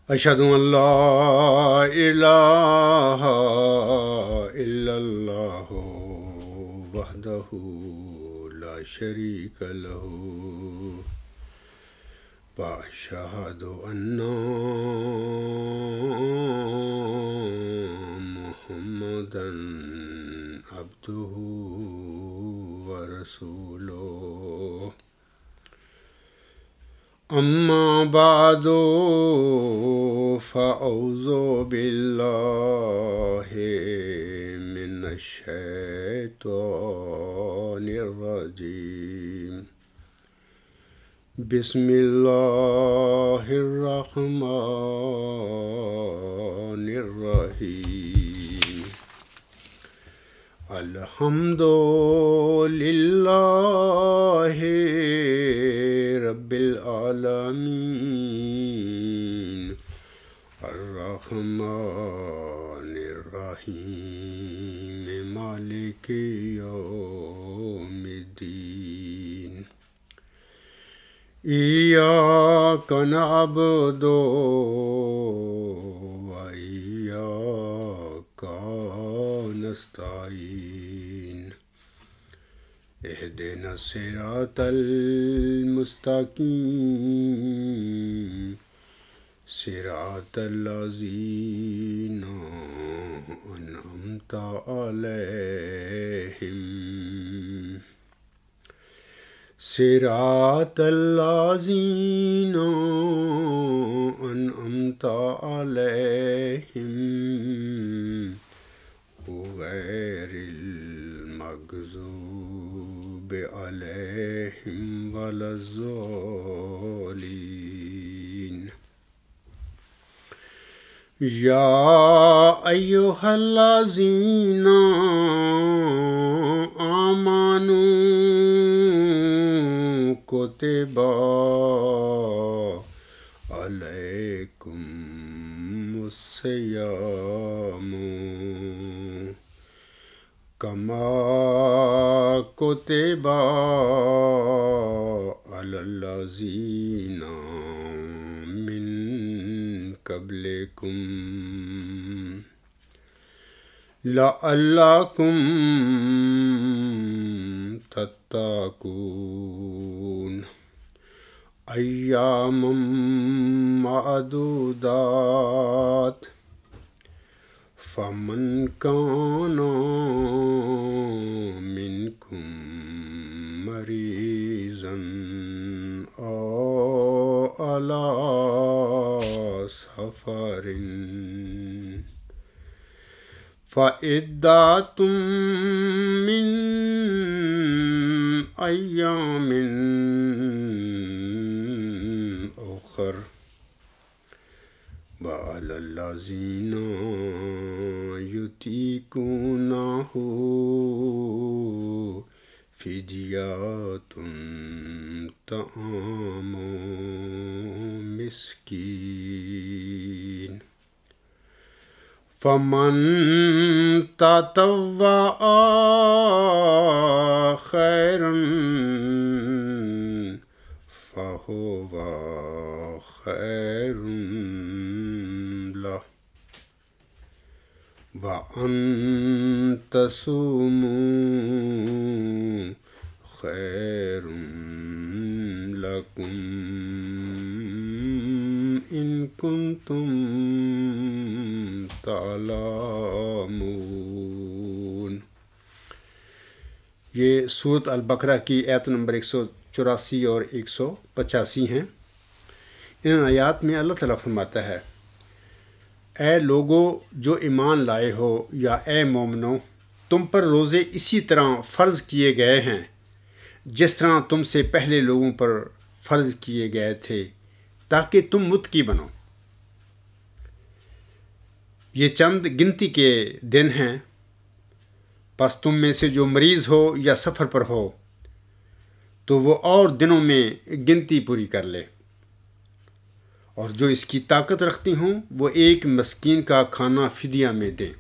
اشہد ان لا الہ الا اللہ وحدہ لا شریک لہ واشہد ان محمدا عبدہ ورسولہ اما بعد فاعوذ باللہ من الشیطان الرجیم بسم اللہ الرحمن الرحیم الحمد للہ رب العالمین الرحمن الرحیم مالک یوم الدین ایاک نعبد وایاک نستعین اہدنا الصراط المستقیم صراط الذین انعمت علیہم صراط الذین انعمت علیہم غیر المغضوب علیہم ولا الضالین یا ایہا الذین آمنوا کتب علیکم الصیام کما کتب علی الذین من قبلکم لعلکم تتقون ایاما معدودات فمن کان منکم مریضا او علی سفر فعدۃ من ایام اخر وعلی الذین یطیقونہ فدیۃ طعام مسکین فمن تطوع خیرا فہو خیر لہ وَأَن تَصُومُوا خَيْرٌ لَكُمْ إِن كُنتُمْ تعلمون۔ یہ سورۃ البقرہ کی آیت نمبر 184 اور 185 ہیں۔ ان آیات میں اللہ تعالیٰ فرماتا ہے، اے لوگو جو ایمان لائے ہو، یا اے مومنو، تم پر روزے اسی طرح فرض کیے گئے ہیں جس طرح تم سے پہلے لوگوں پر فرض کیے گئے تھے، تاکہ تم متقی بنو۔ یہ چند گنتی کے دن ہیں، پس تم میں سے جو مریض ہو یا سفر پر ہو تو وہ اور دنوں میں گنتی پوری کر لے، اور جو اس کی طاقت رکھتی ہوں وہ ایک مسکین کا کھانا فدیہ میں دیں۔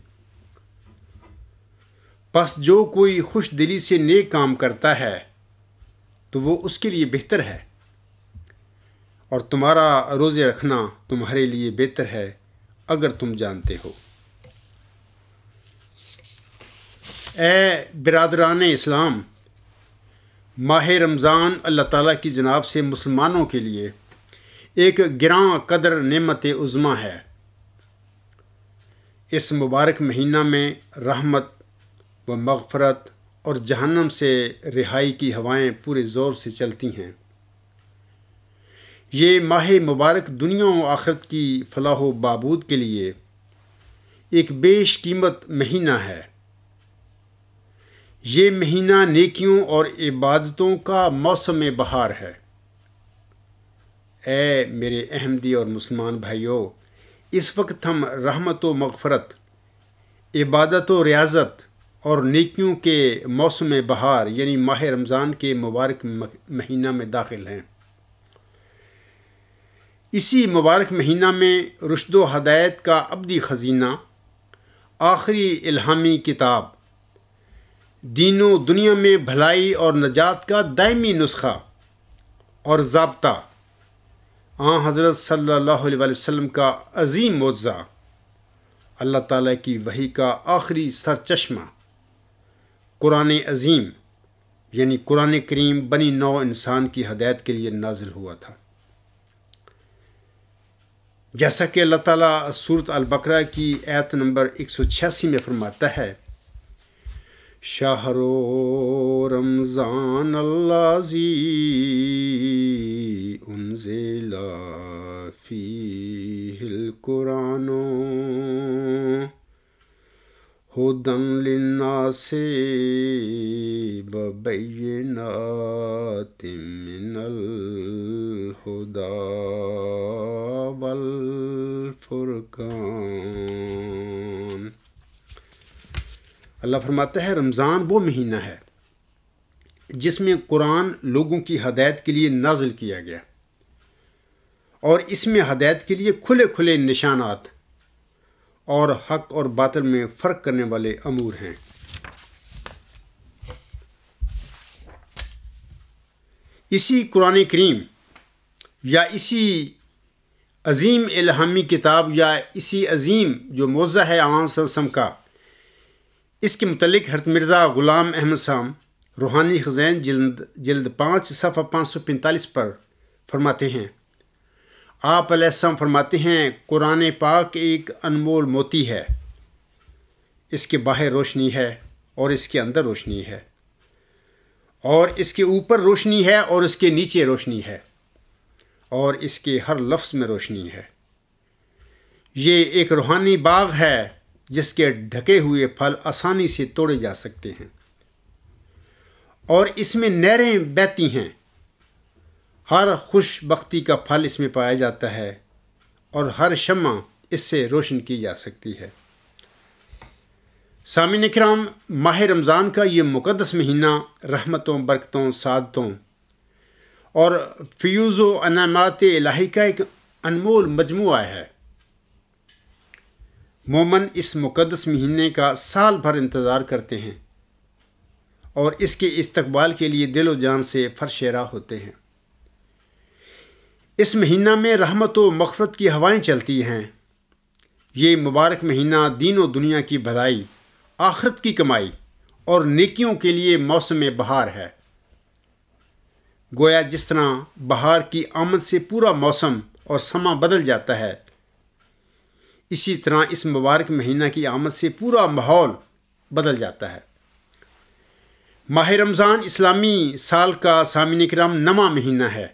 پس جو کوئی خوش دلی سے نیک کام کرتا ہے تو وہ اس کے لیے بہتر ہے، اور تمہارا روزے رکھنا تمہارے لیے بہتر ہے اگر تم جانتے ہو۔ اے برادران اسلام، ماہ رمضان اللہ تعالیٰ کی جناب سے مسلمانوں کے لیے ایک گراں قدر نعمت عظمیٰ ہے۔ اس مبارک مہینہ میں رحمت و مغفرت اور جہنم سے رہائی کی ہوائیں پورے زور سے چلتی ہیں۔ یہ ماہ مبارک دنیا و آخرت کی فلاح و بہبود کے لیے ایک بیش قیمت مہینہ ہے۔ یہ مہینہ نیکیوں اور عبادتوں کا موسم بہار ہے۔ اے میرے احمدی اور مسلمان بھائیوں، اس وقت ہم رحمت و مغفرت، عبادت و ریاضت اور نیکیوں کے موسم بہار یعنی ماہ رمضان کے مبارک مہینہ میں داخل ہیں۔ اسی مبارک مہینہ میں رشد و ہدایت کا ابدی خزینہ، آخری الہامی کتاب، دین و دنیا میں بھلائی اور نجات کا دائمی نسخہ اور ضابطہ، حضرت صلی اللہ علیہ وسلم کا عظیم معجزہ، اللہ تعالیٰ کی وحی کا آخری سرچشمہ، قرآن عظیم یعنی قرآن کریم بنی نوع انسان کی ہدایت کے لیے نازل ہوا تھا۔ جیسا کہ اللہ تعالیٰ سورۃ البقرہ کی آیت نمبر 186 میں فرماتا ہے، شہر رمضان الذی انزل فیہ القرآن ھدی للناس وبینات من الھدی والفرقان۔ اللہ فرماتا ہے رمضان وہ مہینہ ہے جس میں قرآن لوگوں کی ہدایت کے لیے نازل کیا گیا، اور اس میں ہدایت کے لیے کھلے کھلے نشانات اور حق اور باطل میں فرق کرنے والے امور ہیں۔ اسی قرآن کریم یا اسی عظیم الہامی کتاب یا اسی عظیم جو معجزہ ہے آن صلی اللہ علیہ وسلم کا، اس کے متعلق حضرت مرزا غلام احمد صاحب روحانی خزائن جلد 5 صفحہ 545 پر فرماتے ہیں، آپ علیہ السلام فرماتے ہیں قرآن پاک ایک انمول موتی ہے، اس کے باہر روشنی ہے اور اس کے اندر روشنی ہے، اور اس کے اوپر روشنی ہے اور اس کے نیچے روشنی ہے، اور اس کے ہر لفظ میں روشنی ہے۔ یہ ایک روحانی باغ ہے جس کے ڈھکے ہوئے پھل آسانی سے توڑے جا سکتے ہیں، اور اس میں نہریں بہتی ہیں، ہر خوش بختی کا پھل اس میں پایا جاتا ہے، اور ہر شمع اس سے روشن کی جا سکتی ہے۔ سامعین کرام، ماہ رمضان کا یہ مقدس مہینہ رحمتوں، برکتوں، سعادتوں اور فیوز و انعامات الہی کا ایک انمول مجموعہ ہے۔ مومن اس مقدس مہینے کا سال بھر انتظار کرتے ہیں اور اس کے استقبال کے لیے دل و جان سے فرشیرا ہوتے ہیں۔ اس مہینہ میں رحمت و مغفرت کی ہوائیں چلتی ہیں۔ یہ مبارک مہینہ دین و دنیا کی بھلائی، آخرت کی کمائی اور نیکیوں کے لیے موسم بہار ہے۔ گویا جس طرح بہار کی آمد سے پورا موسم اور سماں بدل جاتا ہے، اسی طرح اس مبارک مہینہ کی آمد سے پورا ماحول بدل جاتا ہے۔ ماہ رمضان اسلامی سال کا سامعین کرام نواں مہینہ ہے،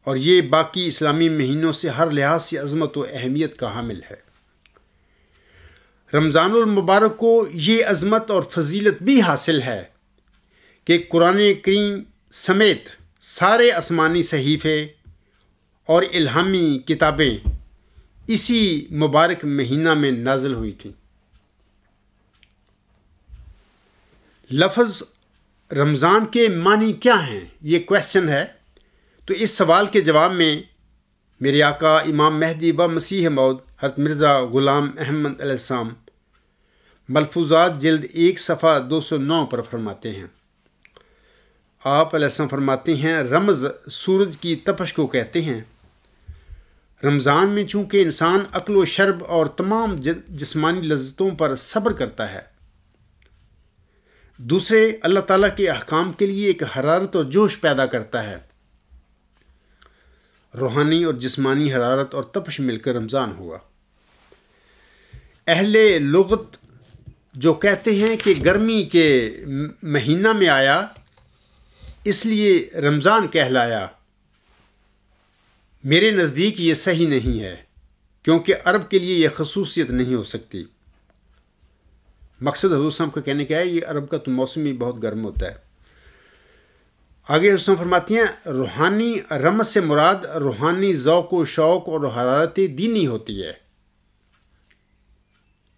اور یہ باقی اسلامی مہینوں سے ہر لحاظ سے عظمت و اہمیت کا حامل ہے۔ رمضان المبارک کو یہ عظمت اور فضیلت بھی حاصل ہے کہ قرآن کریم سمیت سارے آسمانی صحیفے اور الہامی کتابیں اسی مبارک مہینہ میں نازل ہوئی تھیں۔ لفظ رمضان کے معنی کیا ہیں؟ یہ کویسچن ہے۔ تو اس سوال کے جواب میں میرے آقا امام مہدی و مسیح موعود حضرت مرزا غلام احمد علیہ السلام ملفوظات جلد 1 صفحہ 209 پر فرماتے ہیں۔ آپ علیہ السلام فرماتے ہیں رمز سورج کی تپش کو کہتے ہیں رمضان میں چونکہ انسان اکل و شرب اور تمام جسمانی لذتوں پر صبر کرتا ہے، دوسرے اللہ تعالیٰ کے احکام کے لیے ایک حرارت اور جوش پیدا کرتا ہے۔ روحانی اور جسمانی حرارت اور تپش مل کر رمضان ہوا۔ اہل لغت جو کہتے ہیں کہ گرمی کے مہینہ میں آیا اس لیے رمضان کہلایا، میرے نزدیک یہ صحیح نہیں ہے، کیونکہ عرب کے لیے یہ خصوصیت نہیں ہو سکتی۔ مقصد حضور صلی اللہ علیہ وسلم کا کہنے کا ہے یہ عرب کا تو موسم ہی بہت گرم ہوتا ہے۔ آگے حضور فرماتی ہیں روحانی رمز سے مراد روحانی ذوق و شوق اور حرارت دینی ہوتی ہے۔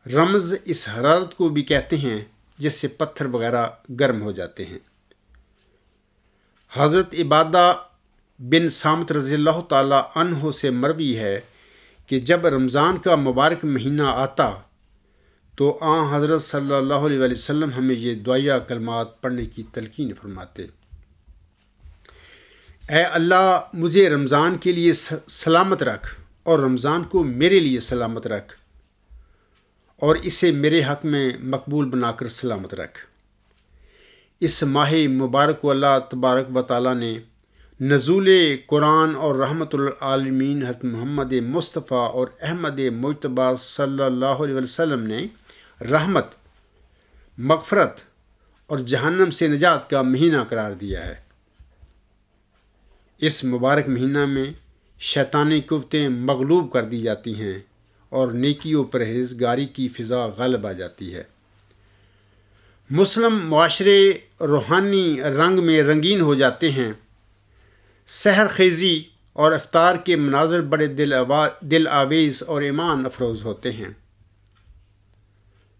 رمز اس حرارت کو بھی کہتے ہیں جس سے پتھر وغیرہ گرم ہو جاتے ہیں۔ حضرت عبادہ بن صامت رضی اللہ تعالی عنہ سے مروی ہے کہ جب رمضان کا مبارک مہینہ آتا تو حضرت صلی اللہ علیہ وسلم ہمیں یہ دعائیہ کلمات پڑھنے کی تلقین فرماتے: اے اللہ مجھے رمضان کے لیے سلامت رکھ اور رمضان کو میرے لیے سلامت رکھ اور اسے میرے حق میں مقبول بنا کر سلامت رکھ۔ اس ماہ مبارک کو اللہ تبارک و تعالیٰ نے نزول قرآن اور رحمت العالمین حضرت محمد مصطفیٰ اور احمد مجتبیٰ صلی اللہ علیہ وسلم نے رحمت، مغفرت اور جہنم سے نجات کا مہینہ قرار دیا ہے۔ اس مبارک مہینہ میں شیطانی قوتیں مغلوب کر دی جاتی ہیں اور نیکی و پرہیزگاری کی فضا غالب آ جاتی ہے۔ مسلم معاشرے روحانی رنگ میں رنگین ہو جاتے ہیں۔ سحر خیزی اور افطار کے مناظر بڑے دل آویز اور ایمان افروز ہوتے ہیں۔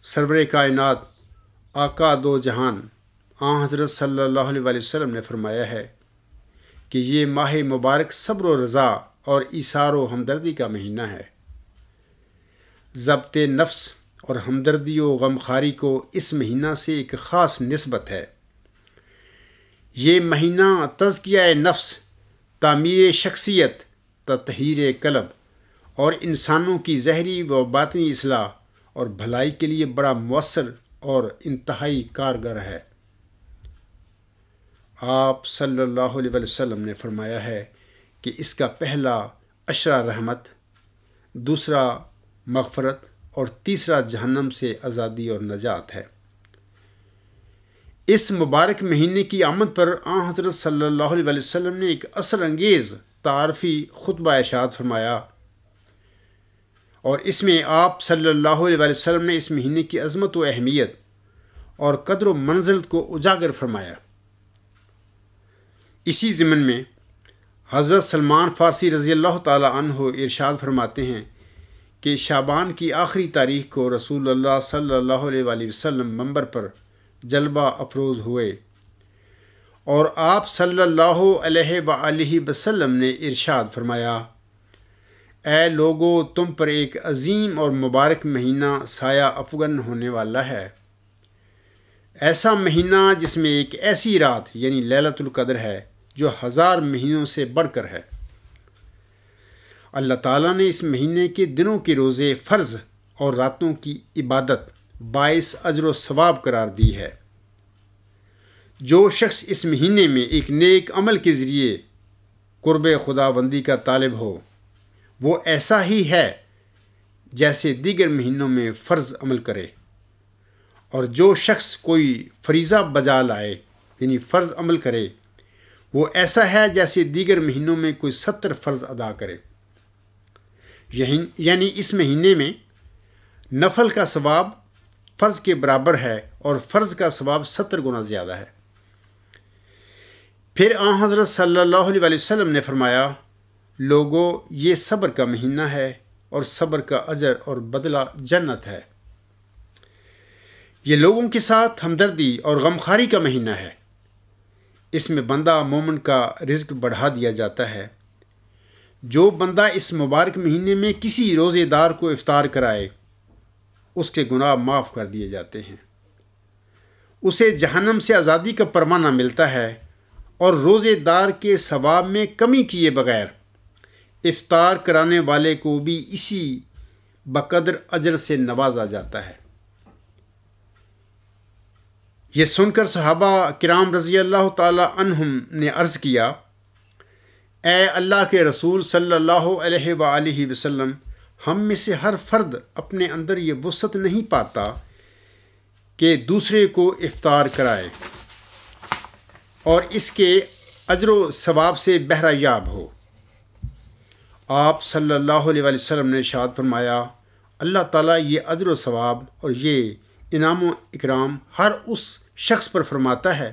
سرور کائنات آقا دو جہان حضرت صلی اللہ علیہ وسلم نے فرمایا ہے کہ یہ ماہ مبارک صبر و رضا اور ایثار و ہمدردی کا مہینہ ہے۔ ضبط نفس اور ہمدردی و غمخواری کو اس مہینہ سے ایک خاص نسبت ہے۔ یہ مہینہ تزکیہ نفس، تعمیر شخصیت، تطہیر قلب اور انسانوں کی ظاہری و باطنی اصلاح اور بھلائی کے لیے بڑا مؤثر اور انتہائی کارگر ہے۔ آپ صلی اللہ علیہ وسلم نے فرمایا ہے کہ اس کا پہلا عشرہ رحمت، دوسرا مغفرت اور تیسرا جہنم سے آزادی اور نجات ہے۔ اس مبارک مہینے کی آمد پر حضرت صلی اللہ علیہ وسلم نے ایک اثر انگیز تعارفی خطبہ ارشاد فرمایا اور اس میں آپ صلی اللہ علیہ وسلم نے اس مہینے کی عظمت و اہمیت اور قدر و منزلت کو اجاگر فرمایا۔ اسی ضمن میں حضرت سلمان فارسی رضی اللہ تعالی عنہ ارشاد فرماتے ہیں کہ شعبان کی آخری تاریخ کو رسول اللہ صلی اللہ علیہ وسلم منبر پر جلوہ افروز ہوئے اور آپ صلی اللہ علیہ وآلہ وسلم نے ارشاد فرمایا: اے لوگو، تم پر ایک عظیم اور مبارک مہینہ سایہ افغن ہونے والا ہے، ایسا مہینہ جس میں ایک ایسی رات یعنی لیلۃ القدر ہے جو 1000 مہینوں سے بڑھ کر ہے۔ اللہ تعالیٰ نے اس مہینے کے دنوں کے روزے فرض اور راتوں کی عبادت باعث اجر و ثواب قرار دی ہے۔ جو شخص اس مہینے میں ایک نیک عمل کے ذریعے قرب خداوندی کا طالب ہو، وہ ایسا ہی ہے جیسے دیگر مہینوں میں فرض عمل کرے، اور جو شخص کوئی فریضہ بجا لائے یعنی فرض عمل کرے، وہ ایسا ہے جیسے دیگر مہینوں میں کوئی 70 فرض ادا کرے۔ یعنی اس مہینے میں نفل کا ثواب فرض کے برابر ہے اور فرض کا ثواب 70 گنا زیادہ ہے۔ پھر حضرت صلی اللہ علیہ وسلم نے فرمایا: لوگو، یہ صبر کا مہینہ ہے اور صبر کا اجر اور بدلہ جنت ہے۔ یہ لوگوں کے ساتھ ہمدردی اور غمخواری کا مہینہ ہے۔ اس میں بندہ مومن کا رزق بڑھا دیا جاتا ہے۔ جو بندہ اس مبارک مہینے میں کسی روزے دار کو افطار کرائے، اس کے گناہ معاف کر دیے جاتے ہیں، اسے جہنم سے آزادی کا پروانہ ملتا ہے، اور روزے دار کے ثواب میں کمی کیے بغیر افطار کرانے والے کو بھی اسی بقدر اجر سے نوازا جاتا ہے۔ یہ سن کر صحابہ کرام رضی اللہ تعالی عنہم نے عرض کیا، اے اللہ کے رسول صلی اللہ علیہ وآلہ وسلم، ہم میں سے ہر فرد اپنے اندر یہ وسعت نہیں پاتا کہ دوسرے کو افطار کرائے اور اس کے اجر و ثواب سے بہرہ یاب ہو۔ آپ صلی اللہ علیہ وآلہ وسلم نے ارشاد فرمایا، اللہ تعالیٰ یہ اجر و ثواب اور یہ انعام و اکرام ہر اس شخص پر فرماتا ہے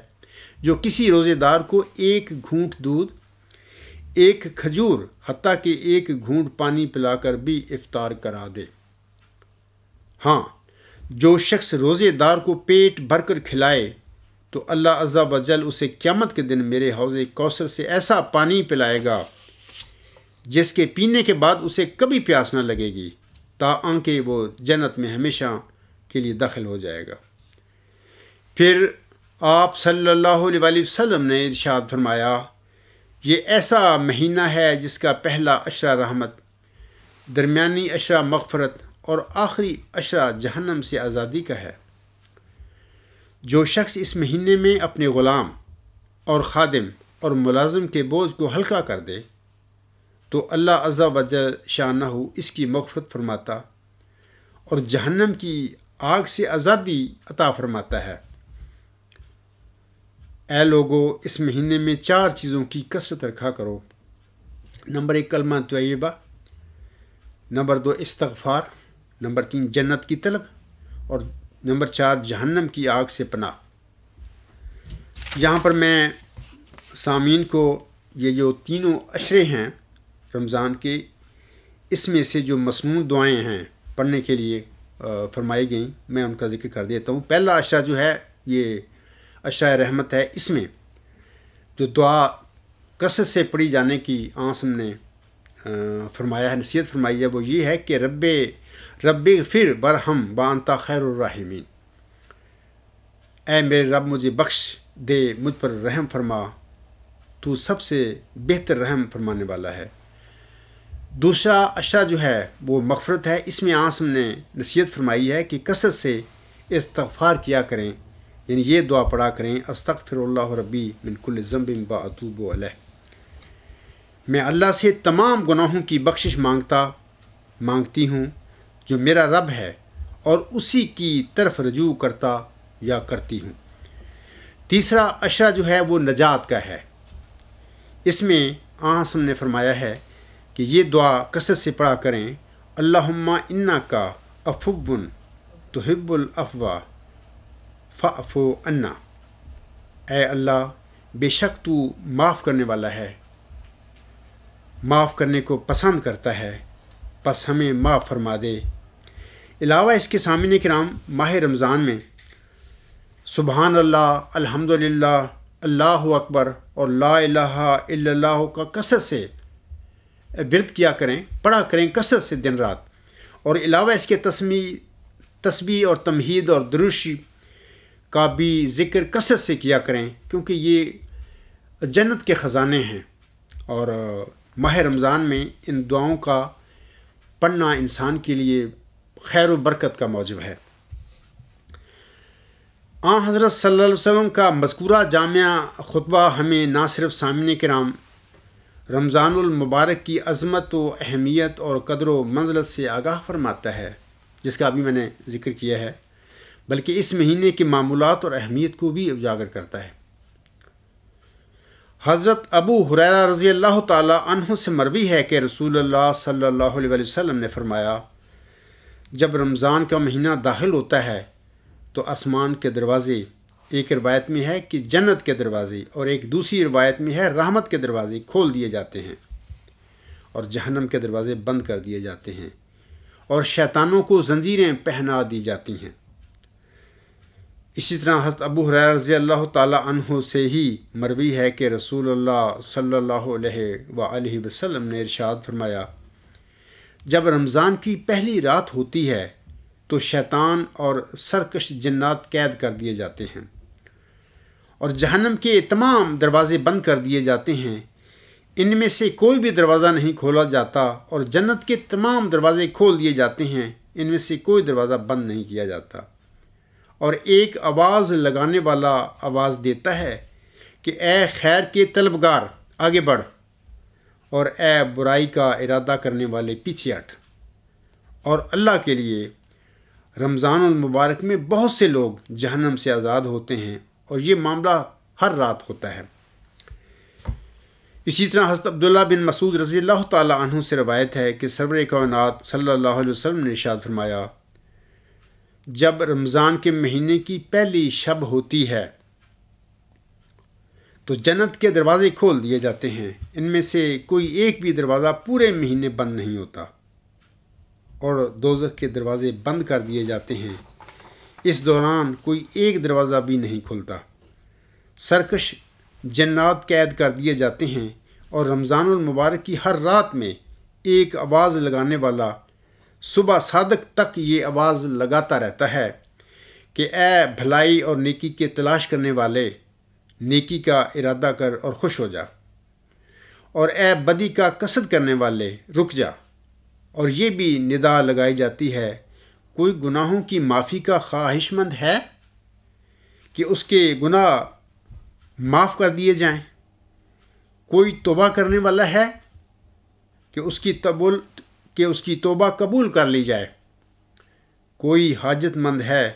جو کسی روزے دار کو ایک گھونٹ دودھ، ایک کھجور، حتیٰ کہ ایک گھونٹ پانی پلا کر بھی افطار کرا دے۔ ہاں، جو شخص روزے دار کو پیٹ بھر کر کھلائے تو اللہ عز و جل اسے قیامت کے دن میرے حوض کوثر سے ایسا پانی پلائے گا جس کے پینے کے بعد اسے کبھی پیاس نہ لگے گی، تاکہ وہ جنت میں ہمیشہ کے لیے داخل ہو جائے گا۔ پھر آپ صلی اللہ علیہ وآلہ وسلم نے ارشاد فرمایا، یہ ایسا مہینہ ہے جس کا پہلا عشرہ رحمت، درمیانی عشرہ مغفرت اور آخری عشرہ جہنم سے آزادی کا ہے۔ جو شخص اس مہینے میں اپنے غلام اور خادم اور ملازم کے بوجھ کو ہلکا کر دے تو اللہ عز و جل شانہ اس کی مغفرت فرماتا اور جہنم کی آگ سے آزادی عطا فرماتا ہے۔ اے لوگو، اس مہینے میں 4 چیزوں کی کثرت رکھا کرو۔ نمبر 1 کلمہ طیبہ، نمبر 2 استغفار، نمبر 3 جنت کی طلب اور نمبر 4 جہنم کی آگ سے پناہ۔ یہاں پر میں سامعین کو یہ جو تینوں عشرے ہیں رمضان کے، اس میں سے جو مسنون دعائیں ہیں پڑھنے کے لیے فرمائی گئیں، میں ان کا ذکر کر دیتا ہوں۔ پہلا عشرہ جو ہے یہ عشرہ رحمت ہے۔ اس میں جو دعا کثرت سے پڑھی جانے کی آنسم نے فرمایا ہے، نصیحت فرمائی ہے، وہ یہ ہے کہ رب اغفر ورحم وانت خیر الراحمین، اے میرے رب مجھے بخش دے، مجھ پر رحم فرما، تو سب سے بہتر رحم فرمانے والا ہے۔ دوسرا عشرہ جو ہے وہ مغفرت ہے۔ اس میں آنسم نے نصیحت فرمائی ہے کہ کثرت سے استغفار کیا کریں، یعنی یہ دعا پڑھا کریں، استغفر اللہ ربی من کل ذنب واتوب الیہ، میں اللہ سے تمام گناہوں کی بخشش مانگتی ہوں جو میرا رب ہے اور اسی کی طرف رجوع کرتا یا کرتی ہوں۔ تیسرا عشرہ جو ہے وہ نجات کا ہے۔ اس میں آنسم نے فرمایا ہے کہ یہ دعا کثرت سے پڑھا کریں، اللہم انکا عفو تحب العفو فاعف عنا، اے اللہ بے شک تو معاف کرنے والا ہے، معاف کرنے کو پسند کرتا ہے، پس ہمیں معاف فرما دے۔ علاوہ اس کے سامعین کرام، ماہ رمضان میں سبحان اللہ، الحمدللہ، اللہ اکبر اور لا الہ الا اللہ کا کثرت سے ورد کیا کریں، پڑھا کریں کثرت سے دن رات، اور علاوہ اس کے تسبیح اور تمہید اور درود کا بھی ذکر کثرت سے کیا کریں، کیونکہ یہ جنت کے خزانے ہیں اور ماہ رمضان میں ان دعاؤں کا پڑھنا انسان کے لیے خیر و برکت کا موجب ہے۔ حضرت صلی اللہ علیہ وسلم کا مذکورہ جامعہ خطبہ ہمیں نہ صرف سامعین کرام رمضان المبارک کی عظمت و اہمیت اور قدر و منزلت سے آگاہ فرماتا ہے، جس کا ابھی میں نے ذکر کیا ہے، بلکہ اس مہینے کی معمولات اور اہمیت کو بھی اجاگر کرتا ہے۔ حضرت ابو ہریرہ رضی اللہ تعالی عنہ سے مروی ہے کہ رسول اللہ صلی اللہ علیہ وسلم نے فرمایا، جب رمضان کا مہینہ داخل ہوتا ہے تو آسمان کے دروازے، ایک روایت میں ہے کہ جنت کے دروازے اور ایک دوسری روایت میں ہے رحمت کے دروازے کھول دیے جاتے ہیں اور جہنم کے دروازے بند کر دیے جاتے ہیں اور شیطانوں کو زنجیریں پہنا دی جاتی ہیں۔ اسی طرح حضرت ابو ہریرہ رضی اللہ تعالی عنہ سے ہی مروی ہے کہ رسول اللہ صلی اللہ علیہ وآلہ وسلم نے ارشاد فرمایا، جب رمضان کی پہلی رات ہوتی ہے تو شیطان اور سرکش جنات قید کر دیے جاتے ہیں اور جہنم کے تمام دروازے بند کر دیے جاتے ہیں، ان میں سے کوئی بھی دروازہ نہیں کھولا جاتا اور جنت کے تمام دروازے کھول دیے جاتے ہیں، ان میں سے کوئی دروازہ بند نہیں کیا جاتا۔ اور ایک آواز لگانے والا آواز دیتا ہے کہ اے خیر کے طلبگار آگے بڑھ، اور اے برائی کا ارادہ کرنے والے پیچھے ہٹ۔ اور اللہ کے لیے رمضان المبارک میں بہت سے لوگ جہنم سے آزاد ہوتے ہیں، اور یہ معاملہ ہر رات ہوتا ہے۔ اسی طرح حضرت عبداللہ بن مسعود رضی اللہ تعالی عنہ سے روایت ہے کہ سرور کائنات صلی اللہ علیہ وسلم نے ارشاد فرمایا، جب رمضان کے مہینے کی پہلی شب ہوتی ہے تو جنت کے دروازے کھول دیے جاتے ہیں، ان میں سے کوئی ایک بھی دروازہ پورے مہینے بند نہیں ہوتا، اور دوزخ کے دروازے بند کر دیے جاتے ہیں، اس دوران کوئی ایک دروازہ بھی نہیں کھلتا۔ سرکش جنات قید کر دیے جاتے ہیں، اور رمضان المبارک کی ہر رات میں ایک آواز لگانے والا صبح صادق تک یہ آواز لگاتا رہتا ہے کہ اے بھلائی اور نیکی کے تلاش کرنے والے، نیکی کا ارادہ کر اور خوش ہو جا، اور اے بدی کا قصد کرنے والے رک جا۔ اور یہ بھی ندا لگائی جاتی ہے، کوئی گناہوں کی معافی کا خواہش مند ہے کہ اس کے گناہ معاف کر دیے جائیں؟ کوئی توبہ کرنے والا ہے کہ اس کی توبہ قبول کر لی جائے؟ کوئی حاجت مند ہے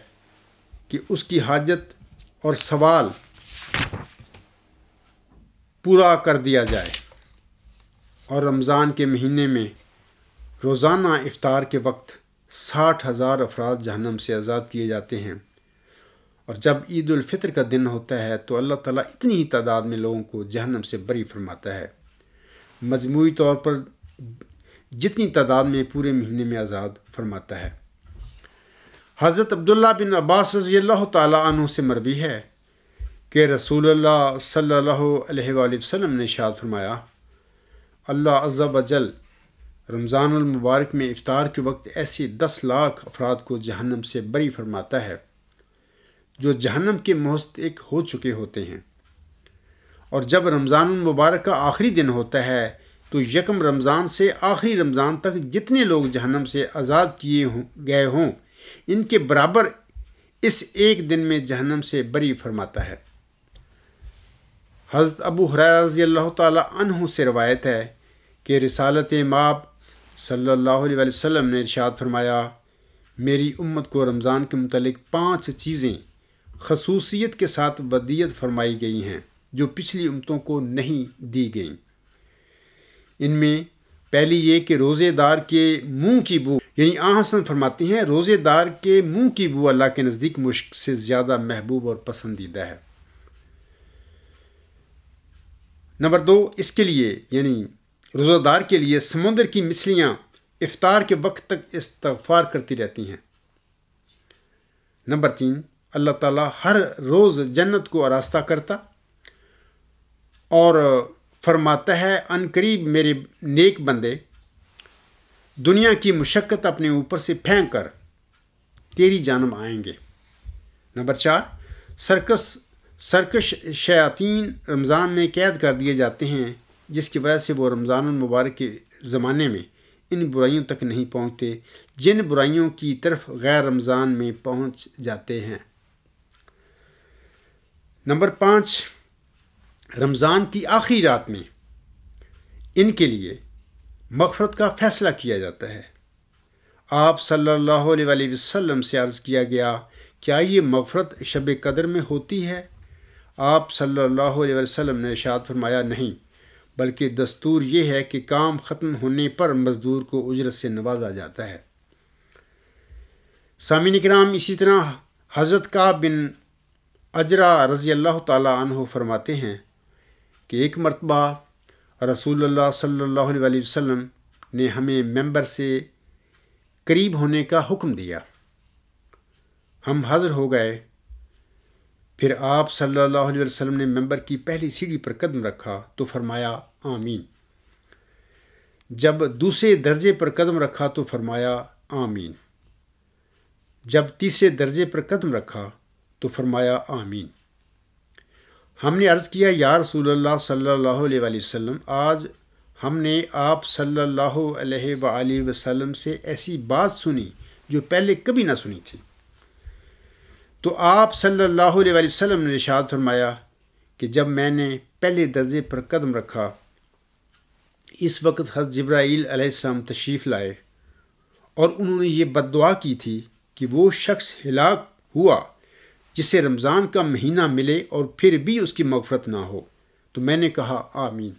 کہ اس کی حاجت اور سوال پورا کر دیا جائے؟ اور رمضان کے مہینے میں روزانہ افطار کے وقت 60,000 افراد جہنم سے آزاد کیے جاتے ہیں، اور جب عید الفطر کا دن ہوتا ہے تو اللہ تعالیٰ اتنی ہی تعداد میں لوگوں کو جہنم سے بری فرماتا ہے، مجموعی طور پر جتنی تعداد میں پورے مہینے میں آزاد فرماتا ہے۔ حضرت عبداللہ بن عباس رضی اللہ تعالیٰ عنہ سے مروی ہے کہ رسول اللہ صلی اللہ علیہ وآلہ وسلم نے ارشاد فرمایا، اللہ عز و جل رمضان المبارک میں افطار کے وقت ایسے 10 لاکھ افراد کو جہنم سے بری فرماتا ہے جو جہنم کے مستحق ہو چکے ہوتے ہیں، اور جب رمضان المبارک کا آخری دن ہوتا ہے تو یکم رمضان سے آخری رمضان تک جتنے لوگ جہنم سے آزاد کیے گئے ہوں ان کے برابر اس ایک دن میں جہنم سے بری فرماتا ہے۔ حضرت ابو ہریرہ رضی اللہ تعالی عنہ سے روایت ہے کہ رسالت مآب صلی اللہ علیہ وسلم نے ارشاد فرمایا، میری امت کو رمضان کے متعلق 5 چیزیں خصوصیت کے ساتھ ودیت فرمائی گئی ہیں جو پچھلی امتوں کو نہیں دی گئیں۔ ان میں پہلی یہ کہ روزے دار کے منہ کی بو، یعنی آن حسن فرماتے ہیں روزے دار کے منہ کی بو اللہ کے نزدیک مشک سے زیادہ محبوب اور پسندیدہ ہے۔ نمبر 2، اس کے لیے یعنی روزہ دار کے لیے سمندر کی مچھلیاں افطار کے وقت تک استغفار کرتی رہتی ہیں۔ نمبر 3، اللہ تعالیٰ ہر روز جنت کو آراستہ کرتا اور فرماتا ہے ان قریب میرے نیک بندے دنیا کی مشقت اپنے اوپر سے پھینک کر تیری جانب آئیں گے۔ نمبر 4، سرکش شیاطین رمضان میں قید کر دیے جاتے ہیں جس کی وجہ سے وہ رمضان المبارک کے زمانے میں ان برائیوں تک نہیں پہنچتے جن برائیوں کی طرف غیر رمضان میں پہنچ جاتے ہیں۔ نمبر 5، رمضان کی آخری رات میں ان کے لیے مغفرت کا فیصلہ کیا جاتا ہے۔ آپ صلی اللہ علیہ وآلہ وسلم سے عرض کیا گیا، کیا یہ مغفرت شب قدر میں ہوتی ہے؟ آپ صلی اللہ علیہ وسلم نے ارشاد فرمایا، نہیں، بلکہ دستور یہ ہے کہ کام ختم ہونے پر مزدور کو اجرت سے نوازا جاتا ہے۔ سامعین کرام، اسی طرح حضرت کعب بن عجرہ رضی اللہ تعالیٰ عنہ فرماتے ہیں کہ ایک مرتبہ رسول اللہ صلی اللہ علیہ وآلہ وسلم نے ہمیں ممبر سے قریب ہونے کا حکم دیا، ہم حاضر ہو گئے، پھر آپ صلی اللہ علیہ وسلم نے ممبر کی پہلی سیڑھی پر قدم رکھا تو فرمایا آمین، جب دوسرے درجے پر قدم رکھا تو فرمایا آمین، جب تیسرے درجے پر قدم رکھا تو فرمایا آمین۔ ہم نے عرض کیا یا رسول اللہ صلی اللہ علیہ وآلہ وسلم، آج ہم نے آپ صلی اللہ علیہ وآلہ وسلم سے ایسی بات سنی جو پہلے کبھی نہ سنی تھی۔ تو آپ صلی اللہ علیہ وآلہ وسلم نے ارشاد فرمایا کہ جب میں نے پہلے درجے پر قدم رکھا، اس وقت حضرت جبرائیل علیہ السلام تشریف لائے اور انہوں نے یہ بد دعا کی تھی کہ وہ شخص ہلاک ہوا جسے رمضان کا مہینہ ملے اور پھر بھی اس کی مغفرت نہ ہو۔ تو میں نے کہا آمین۔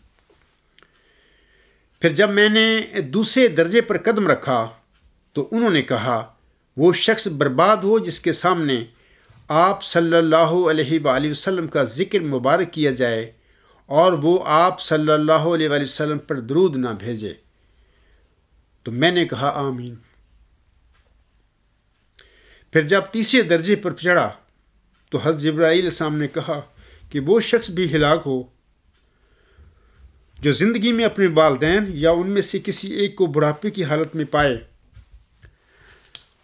پھر جب میں نے دوسرے درجے پر قدم رکھا تو انہوں نے کہا وہ شخص برباد ہو جس کے سامنے آپ صلی اللہ علیہ وآلہ وسلم کا ذکر مبارک کیا جائے اور وہ آپ صلی اللہ علیہ وآلہ وسلم پر درود نہ بھیجے۔ تو میں نے کہا آمین۔ پھر جب تیسرے درجے پر چڑھا تو حضرت جبرائیل علیہ السلام نے کہا کہ وہ شخص بھی ہلاک ہو جو زندگی میں اپنے والدین یا ان میں سے کسی ایک کو بڑھاپے کی حالت میں پائے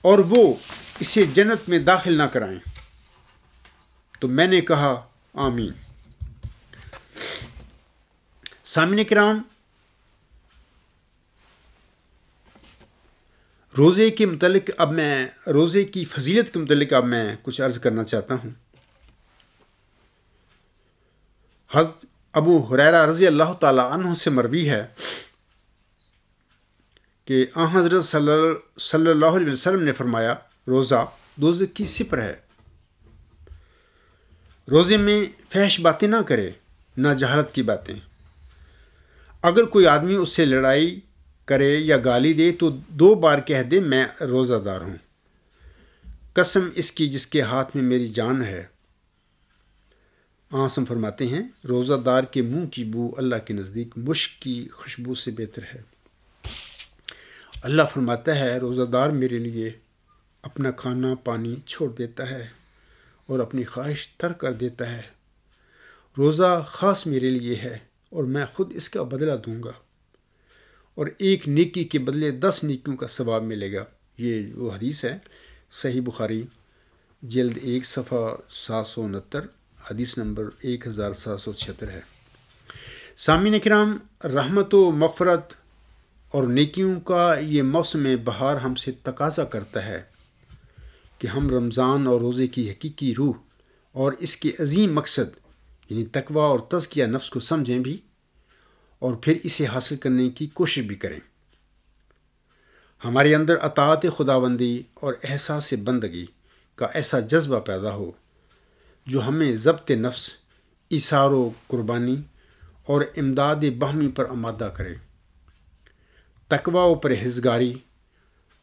اور وہ اسے جنت میں داخل نہ کرائیں۔ تو میں نے کہا آمین۔ سامعین کرام، روزے کے متعلق روزے کی فضیلت کے متعلق اب میں کچھ عرض کرنا چاہتا ہوں۔ حضرت ابو ہریرہ رضی اللہ تعالی عنہ سے مروی ہے کہ حضرت صلی اللہ علیہ وسلم نے فرمایا روزہ دوزخ کی سپر ہے۔ روزے میں فحش باتیں نہ کرے، نہ جہالت کی باتیں۔ اگر کوئی آدمی اس سے لڑائی کرے یا گالی دے تو 2 بار کہہ دے میں روزہ دار ہوں، قسم اس کی جس کے ہاتھ میں میری جان ہے۔ آنسم فرماتے ہیں روزہ دار کے منہ کی بو اللہ کے نزدیک مشک کی خوشبو سے بہتر ہے۔ اللہ فرماتا ہے روزہ دار میرے لیے اپنا کھانا پانی چھوڑ دیتا ہے اور اپنی خواہش ترک کر دیتا ہے۔ روزہ خاص میرے لیے ہے اور میں خود اس کا بدلہ دوں گا، اور 1 نیکی کے بدلے 10 نیکیوں کا ثواب ملے گا۔ یہ وہ حدیث ہے، صحیح بخاری جلد 1 صفحہ 769، حدیث نمبر 1776 ہے۔ سامعین کرام، رحمت و مغفرت اور نیکیوں کا یہ موسم بہار ہم سے تقاضا کرتا ہے کہ ہم رمضان اور روزے کی حقیقی روح اور اس کے عظیم مقصد یعنی تقویٰ اور تزکیہ نفس کو سمجھیں بھی اور پھر اسے حاصل کرنے کی کوشش بھی کریں۔ ہمارے اندر اطاعت خداوندی اور احساس بندگی کا ایسا جذبہ پیدا ہو جو ہمیں ضبط نفس، ایثار و قربانی اور امداد باہمی پر آمادہ کرے۔ تقویٰ و پرہیزگاری،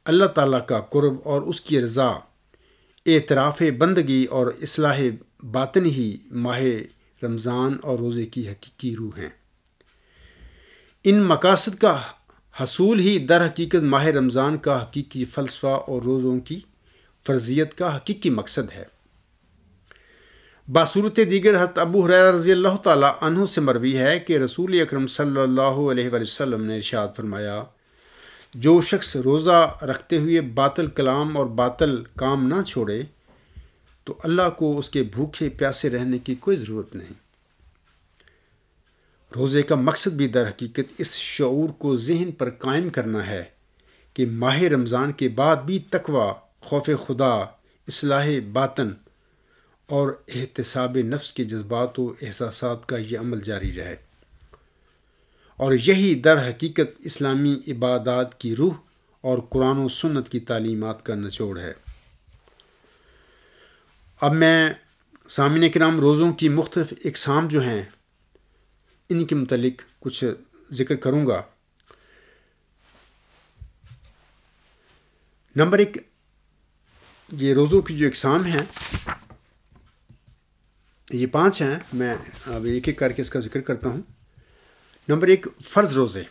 اللہ تعالیٰ کا قرب اور اس کی رضا، اعتراف بندگی اور اصلاح باطن ہی ماہ رمضان اور روزے کی حقیقی روح ہیں۔ ان مقاصد کا حصول ہی در حقیقت ماہ رمضان کا حقیقی فلسفہ اور روزوں کی فرضیت کا حقیقی مقصد ہے۔ باصورت دیگر حضرت ابو ہریرہ رضی اللہ تعالی عنہ سے مروی ہے کہ رسول اکرم صلی اللہ علیہ وآلہ وسلم نے ارشاد فرمایا جو شخص روزہ رکھتے ہوئے باطل کلام اور باطل کام نہ چھوڑے تو اللہ کو اس کے بھوکے پیاسے رہنے کی کوئی ضرورت نہیں۔ روزے کا مقصد بھی در حقیقت اس شعور کو ذہن پر قائم کرنا ہے کہ ماہ رمضان کے بعد بھی تقویٰ، خوف خدا، اصلاح باطن اور احتساب نفس کے جذبات و احساسات کا یہ عمل جاری رہے، اور یہی در حقیقت اسلامی عبادات کی روح اور قرآن و سنت کی تعلیمات کا نچوڑ ہے۔ اب میں سامعین کرام روزوں کی مختلف اقسام جو ہیں ان کے متعلق کچھ ذکر کروں گا۔ نمبر 1، یہ روزوں کی جو اقسام ہیں یہ 5 ہیں، میں اب ایک ایک کر کے اس کا ذکر کرتا ہوں۔ نمبر 1، فرض روزے۔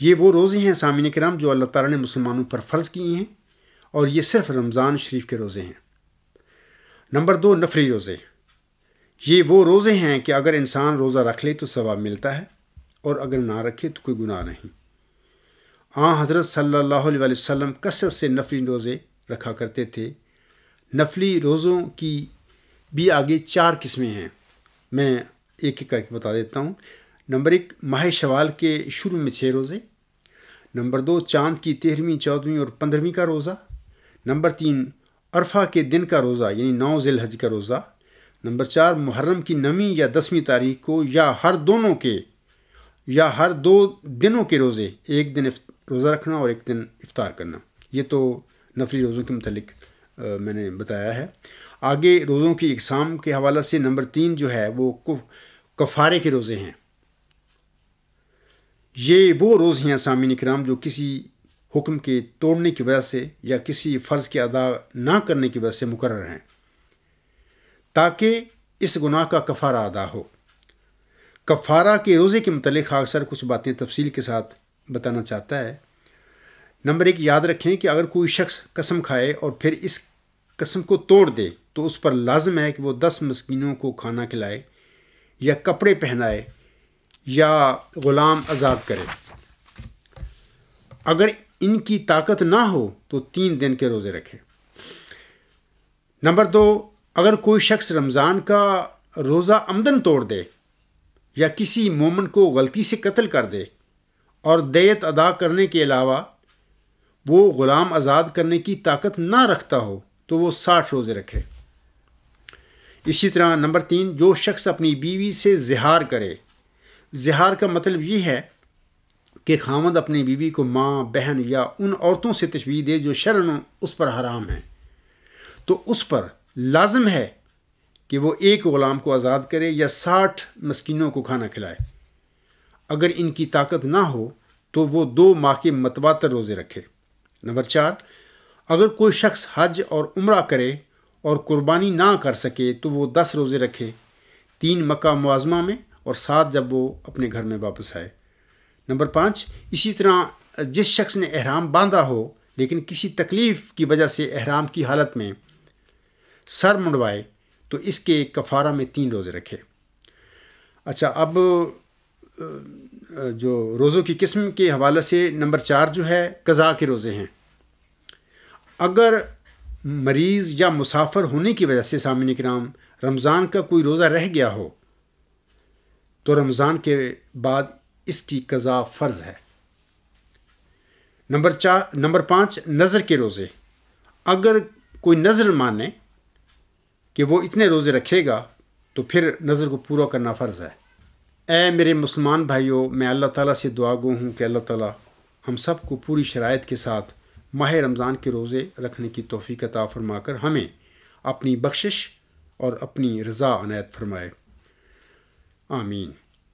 یہ وہ روزے ہیں سامعین کرام جو اللہ تعالیٰ نے مسلمانوں پر فرض کیے ہیں، اور یہ صرف رمضان شریف کے روزے ہیں۔ نمبر 2، نفلی روزے۔ یہ وہ روزے ہیں کہ اگر انسان روزہ رکھ لے تو ثواب ملتا ہے، اور اگر نہ رکھے تو کوئی گناہ نہیں۔ حضرت صلی اللہ علیہ وسلم کثرت سے نفلی روزے رکھا کرتے تھے۔ نفلی روزوں کی بھی آگے 4 قسمیں ہیں۔ میں ایک ایک کر کے بتا دیتا ہوں۔ نمبر 1 ماہ شوال کے شروع میں 6 روزے۔ نمبر 2 چاند کی 13ویں 14ویں اور 15ویں کا روزہ۔ نمبر 3 عرفہ کے دن کا روزہ یعنی 9 ذی الحج کا روزہ۔ نمبر 4 محرم کی 9ویں یا 10ویں تاریخ کو یا ہر 2 دنوں کے روزے، ایک دن روزہ رکھنا اور ایک دن افطار کرنا۔ یہ تو نفلی روزوں کے متعلق میں نے بتایا ہے۔ آگے روزوں کی اقسام کے حوالے سے نمبر 3 جو ہے وہ کفارے کے روزے ہیں۔ یہ وہ روزے ہیں سامعین کرام جو کسی حکم کے توڑنے کی وجہ سے یا کسی فرض کے ادا نہ کرنے کی وجہ سے مقرر ہیں تاکہ اس گناہ کا کفارہ ادا ہو۔ کفارہ کے روزے کے متعلق اکثر کچھ باتیں تفصیل کے ساتھ بتانا چاہتا ہے۔ نمبر 1 یاد رکھیں کہ اگر کوئی شخص قسم کھائے اور پھر اس قسم کو توڑ دے تو اس پر لازم ہے کہ وہ 10 مسکینوں کو کھانا کھلائے یا کپڑے پہنائے یا غلام آزاد کرے۔ اگر ان کی طاقت نہ ہو تو 3 دن کے روزے رکھے۔ نمبر 2 اگر کوئی شخص رمضان کا روزہ عمدن توڑ دے یا کسی مومن کو غلطی سے قتل کر دے اور دیت ادا کرنے کے علاوہ وہ غلام آزاد کرنے کی طاقت نہ رکھتا ہو تو وہ 60 روزے رکھے۔ اسی طرح نمبر 3 جو شخص اپنی بیوی سے زہار کرے، زہار کا مطلب یہ ہے کہ خاوند اپنی بیوی کو ماں، بہن یا ان عورتوں سے تشبیہ دے جو شرعاً اس پر حرام ہیں، تو اس پر لازم ہے کہ وہ ایک غلام کو آزاد کرے یا 60 مسکینوں کو کھانا کھلائے۔ اگر ان کی طاقت نہ ہو تو وہ 2 ماہ کے متواتر روزے رکھے۔ نمبر 4 اگر کوئی شخص حج اور عمرہ کرے اور قربانی نہ کر سکے تو وہ 10 روزے رکھے، 3 مکہ معظمہ میں اور 7 جب وہ اپنے گھر میں واپس آئے۔ نمبر 5 اسی طرح جس شخص نے احرام باندھا ہو لیکن کسی تکلیف کی وجہ سے احرام کی حالت میں سر منڈوائے تو اس کے کفارہ میں 3 روزے رکھے۔ اچھا، اب جو روزوں کی قسم کے حوالے سے نمبر 4 جو ہے قضاء کے روزے ہیں۔ اگر مریض یا مسافر ہونے کی وجہ سے سامعین کرام رمضان کا کوئی روزہ رہ گیا ہو تو رمضان کے بعد اس کی قضاء فرض ہے۔ نمبر 5 نظر کے روزے۔ اگر کوئی نظر مانے کہ وہ اتنے روزے رکھے گا تو پھر نظر کو پورا کرنا فرض ہے۔ اے میرے مسلمان بھائیوں، میں اللہ تعالیٰ سے دعا گو ہوں کہ اللہ تعالیٰ ہم سب کو پوری شرائط کے ساتھ ماہ رمضان کے روزے رکھنے کی توفیق عطا فرما کر ہمیں اپنی بخشش اور اپنی رضا عنایت فرمائے، آمین۔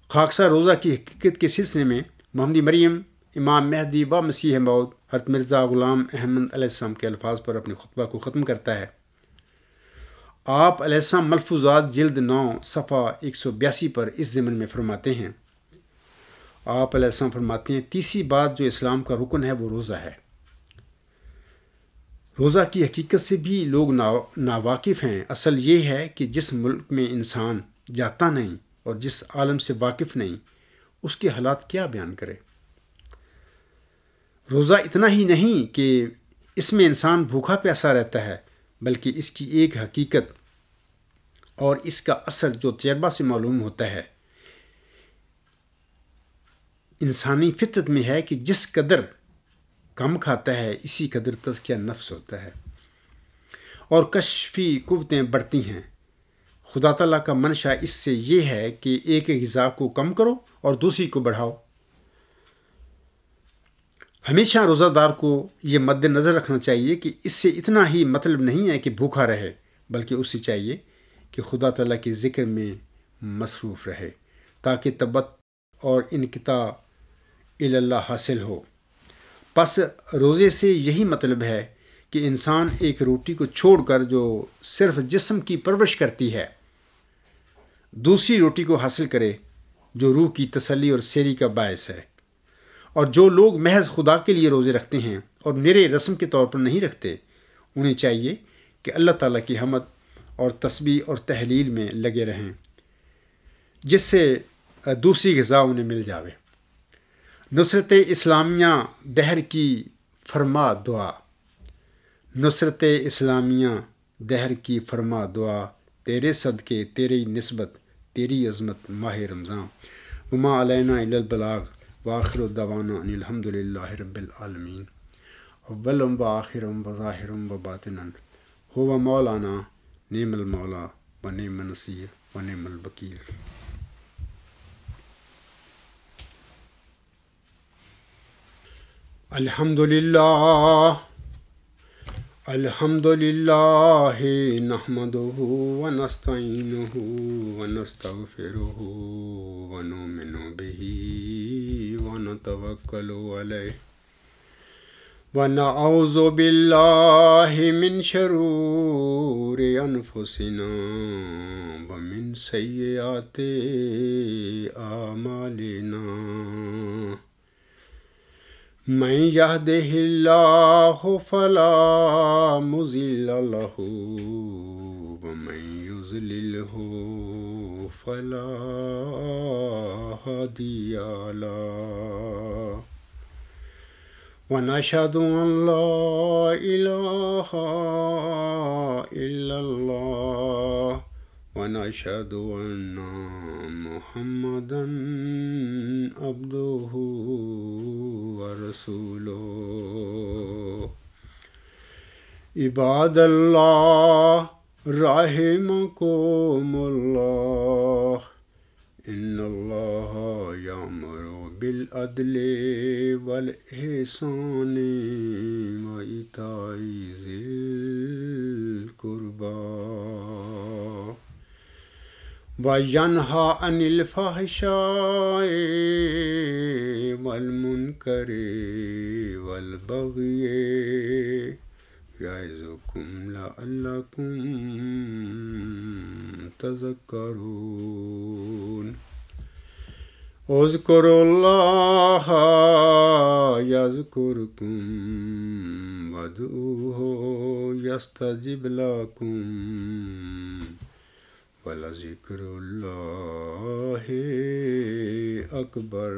خاکسار روزہ کی حقیقت کے سلسلے میں محمدی مریم امام مہدی و مسیح موعود حضرت مرزا غلام احمد علیہ السلام کے الفاظ پر اپنے خطبہ کو ختم کرتا ہے۔ آپ علیہ السلام ملفوظات جلد 9 صفحہ 182 پر اس ضمن میں فرماتے ہیں، آپ علیہ السلام فرماتے ہیں، تیسری بات جو اسلام کا رکن ہے وہ روزہ ہے۔ روزہ کی حقیقت سے بھی لوگ ناواقف ہیں۔ اصل یہ ہے کہ جس ملک میں انسان جاتا نہیں اور جس عالم سے واقف نہیں اس کے حالات کیا بیان کرے۔ روزہ اتنا ہی نہیں کہ اس میں انسان بھوکا پیاسا رہتا ہے، بلکہ اس کی ایک حقیقت اور اس کا اثر جو تجربہ سے معلوم ہوتا ہے انسانی فطرت میں ہے کہ جس قدر کم کھاتا ہے اسی قدر تزکیہ نفس ہوتا ہے اور کشفی قوتیں بڑھتی ہیں۔ خدا تعالیٰ کا منشا اس سے یہ ہے کہ ایک غذا کو کم کرو اور دوسری کو بڑھاؤ۔ ہمیشہ روزہ دار کو یہ مد نظر رکھنا چاہیے کہ اس سے اتنا ہی مطلب نہیں ہے کہ بھوکا رہے، بلکہ اسے چاہیے کہ خدا تعالیٰ کے ذکر میں مصروف رہے تاکہ تبت اور انقطاع اللہ حاصل ہو۔ پس روزے سے یہی مطلب ہے کہ انسان ایک روٹی کو چھوڑ کر جو صرف جسم کی پرورش کرتی ہے دوسری روٹی کو حاصل کرے جو روح کی تسلی اور سیری کا باعث ہے۔ اور جو لوگ محض خدا کے لیے روزے رکھتے ہیں اور میرے رسم کے طور پر نہیں رکھتے انہیں چاہیے کہ اللہ تعالیٰ کی حمد اور تسبیح اور تحلیل میں لگے رہیں جس سے دوسری غذا انہیں مل جاوے۔ نصرت اسلامیہ دہر کی فرما دعا، نصرت اسلامیہ دہر کی فرما دعا، تیرے صدقے تیری نسبت تیری عظمت ماہ رمضان وما علینا الا البلاغ وآخر دعوانا ان الحمد للہ رب العالمین اول و آخر و ظاہر و باطنا هو مولانا نعم المولا و نعم النصیر و نعم الوکیل. الحمد للہ نحمده ونستعینه ونستغفره ونؤمن به ونتوکل علیہ ونعوذ باللہ من شرور انفسنا ومن سیئات اعمالنا من يهده الله فلا مضل له ومن يضلله فلا هادي له ونشهد أن لا إله إلا الله ونشهد أن محمدا عبده ورسوله. عباد الله رحمكم الله إن الله يأمر بالعدل والإحسان وإيتاء ذي القربى وينهى عن الفحشاء والمنكر والبغي يعظكم لعلكم تذكرون. اذكروا الله يذكركم وادعوه يستجب لكم ولذكر الله أكبر.